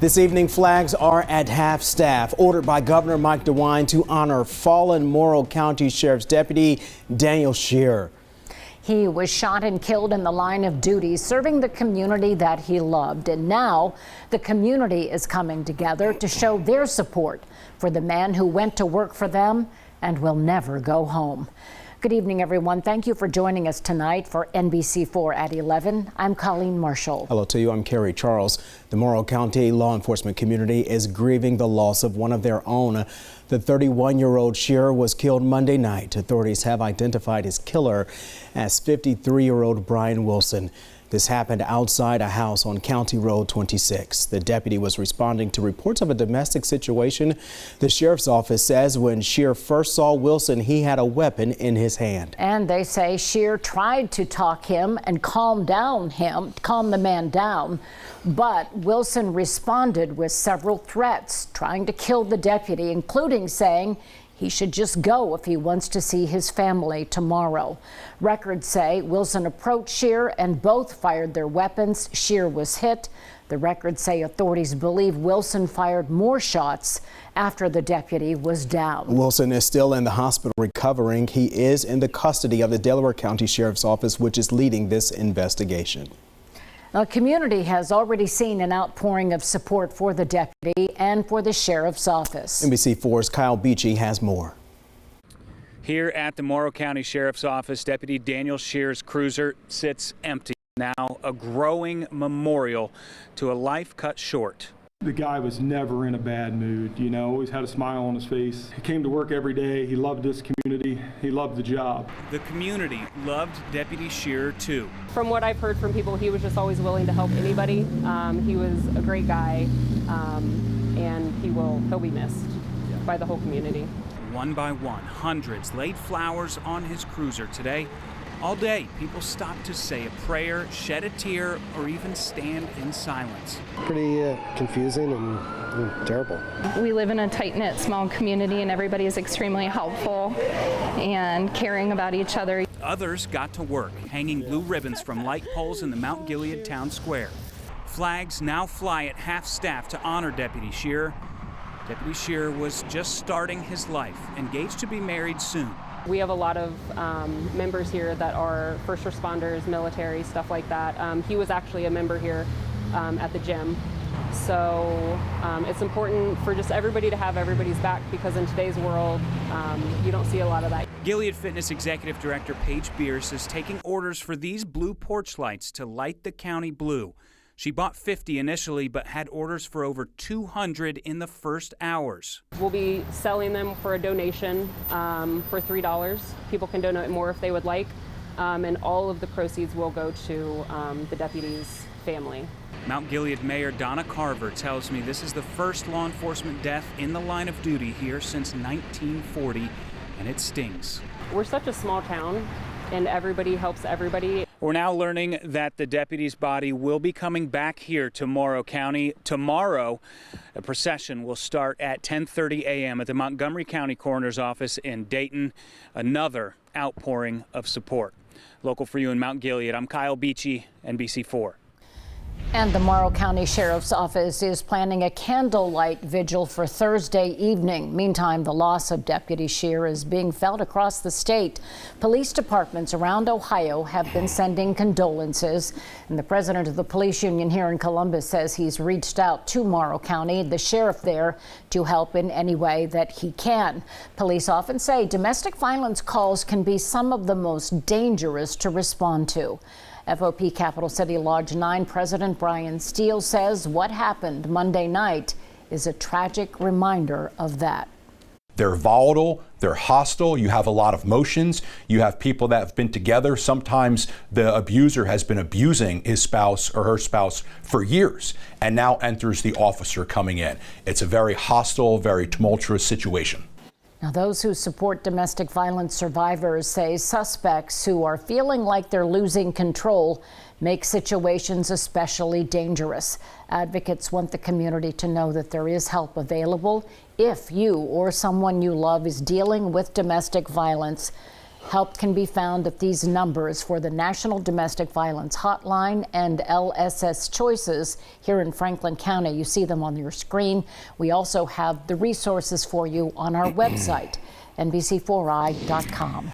This evening, flags are at half-staff, ordered by Governor Mike DeWine to honor fallen Morrow County Sheriff's Deputy Daniel Scheer. He was shot and killed in the line of duty, serving the community that he loved. And now the community is coming together to show their support for the man who went to work for them and will never go home. Good evening, everyone. Thank you for joining us tonight for NBC4 at 11. I'm Colleen Marshall. Hello to you. I'm Carrie Charles. The Morrow County law enforcement community is grieving the loss of one of their own. The 31-year-old Scheer was killed Monday night. Authorities have identified his killer as 53-year-old Brian Wilson. This happened outside a house on County Road 26. The deputy was responding to reports of a domestic situation. The sheriff's office says when Scheer first saw Wilson, he had a weapon in his hand. And they say Scheer tried to talk him and calm the man down. But Wilson responded with several threats, trying to kill the deputy, including saying he should just go if he wants to see his family tomorrow. Records say Wilson approached Scheer and both fired their weapons. Scheer was hit. The records say authorities believe Wilson fired more shots after the deputy was down. Wilson is still in the hospital recovering. He is in the custody of the Delaware County Sheriff's Office, which is leading this investigation. The community has already seen an outpouring of support for the deputy and for the sheriff's office. NBC4's Kyle Beachy has more. Here at the Morrow County Sheriff's Office, Deputy Daniel Scheer's cruiser sits empty. Now a growing memorial to a life cut short. The guy was never in a bad mood, you know, always had a smile on his face. He came to work every day. He loved this community. He loved the job. The community loved Deputy Scheer too. From what I've heard from people, he was just always willing to help anybody. He was a great guy, and he'll be missed by the whole community. One by one, hundreds laid flowers on his cruiser today. All day, people stopped to say a prayer, shed a tear, or even stand in silence. Pretty confusing and terrible. We live in a tight-knit, small community, and everybody is extremely helpful and caring about each other. Others got to work, hanging blue ribbons from light poles in the Mount Gilead town square. Flags now fly at half-staff to honor Deputy Scheer. Deputy Scheer was just starting his life, engaged to be married soon. We have a lot of members here that are first responders, military, stuff like that. He was actually a member here at the gym. So it's important for just everybody to have everybody's back, because in today's world, you don't see a lot of that. Gilead Fitness Executive Director Paige Bierce is taking orders for these blue porch lights to light the county blue. She bought 50 initially, but had orders for over 200 in the first hours. We'll be selling them for a donation for $3. People can donate more if they would like, and all of the proceeds will go to the deputy's family. Mount Gilead Mayor Donna Carver tells me this is the first law enforcement death in the line of duty here since 1940, and it stings. We're such a small town, and everybody helps everybody. We're now learning that the deputy's body will be coming back here to Morrow County. Tomorrow, a procession will start at 10:30 a.m. at the Montgomery County Coroner's Office in Dayton. Another outpouring of support. Local for you in Mount Gilead, I'm Kyle Beachy, NBC4. And the Morrow County Sheriff's Office is planning a candlelight vigil for Thursday evening. Meantime, the loss of Deputy Scheer is being felt across the state. Police departments around Ohio have been sending condolences. And the president of the police union here in Columbus says he's reached out to Morrow County, the sheriff there, to help in any way that he can. Police often say domestic violence calls can be some of the most dangerous to respond to. FOP Capital City Lodge 9 President Brian Steele says what happened Monday night is a tragic reminder of that. They're volatile, they're hostile, you have a lot of motions, you have people that have been together. Sometimes the abuser has been abusing his spouse or her spouse for years, and now enters the officer coming in. It's a very hostile, very tumultuous situation. Now, those who support domestic violence survivors say suspects who are feeling like they're losing control make situations especially dangerous. Advocates want the community to know that there is help available if you or someone you love is dealing with domestic violence. Help can be found at these numbers for the National Domestic Violence Hotline and LSS Choices here in Franklin County. You see them on your screen. We also have the resources for you on our website, NBC4i.com.